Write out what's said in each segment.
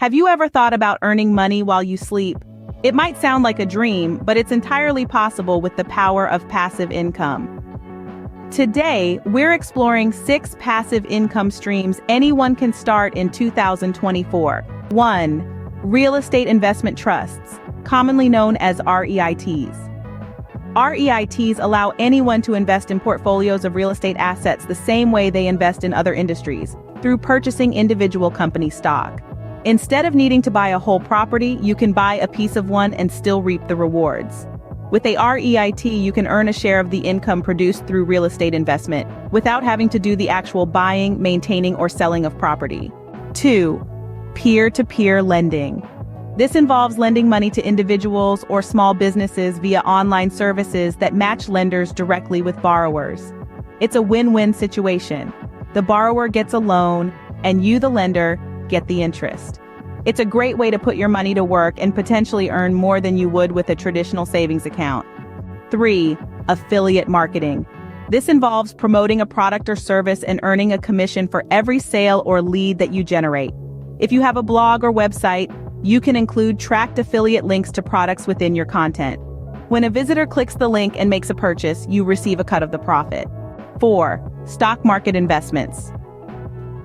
Have you ever thought about earning money while you sleep? It might sound like a dream, but it's entirely possible with the power of passive income. Today, we're exploring 6 passive income streams anyone can start in 2024. 1. Real estate investment trusts, commonly known as REITs. REITs allow anyone to invest in portfolios of real estate assets the same way they invest in other industries, through purchasing individual company stock. Instead of needing to buy a whole property, you can buy a piece of one and still reap the rewards. With a REIT, you can earn a share of the income produced through real estate investment, without having to do the actual buying, maintaining, or selling of property. 2. Peer-to-peer lending. This involves lending money to individuals or small businesses via online services that match lenders directly with borrowers. It's a win-win situation. The borrower gets a loan, and you, the lender, get the interest. It's a great way to put your money to work and potentially earn more than you would with a traditional savings account. 3. Affiliate marketing. This involves promoting a product or service and earning a commission for every sale or lead that you generate. If you have a blog or website, you can include tracked affiliate links to products within your content. When a visitor clicks the link and makes a purchase, you receive a cut of the profit. 4. Stock market investments.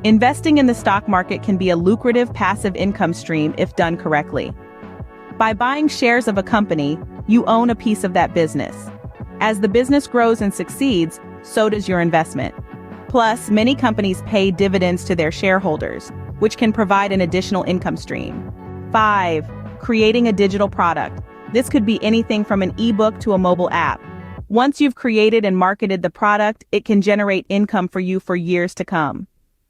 Investing in the stock market can be a lucrative passive income stream if done correctly. By buying shares of a company, you own a piece of that business. As the business grows and succeeds, so does your investment. Plus, many companies pay dividends to their shareholders, which can provide an additional income stream. 5. Creating a digital product. This could be anything from an ebook to a mobile app. Once you've created and marketed the product, it can generate income for you for years to come.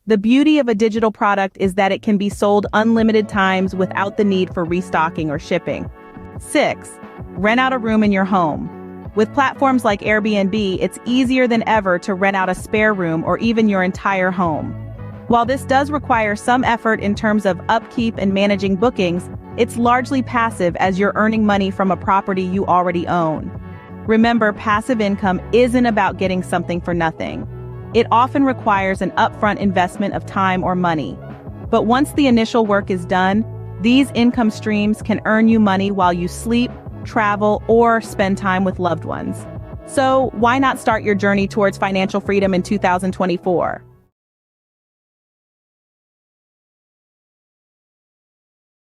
The beauty of a digital product is that it can be sold unlimited times without the need for restocking or shipping. 6. Rent out a room in your home. With platforms like Airbnb, it's easier than ever to rent out a spare room or even your entire home. While this does require some effort in terms of upkeep and managing bookings, it's largely passive as you're earning money from a property you already own. Remember, passive income isn't about getting something for nothing. It often requires an upfront investment of time or money. But once the initial work is done, these income streams can earn you money while you sleep, travel, or spend time with loved ones. So why not start your journey towards financial freedom in 2024?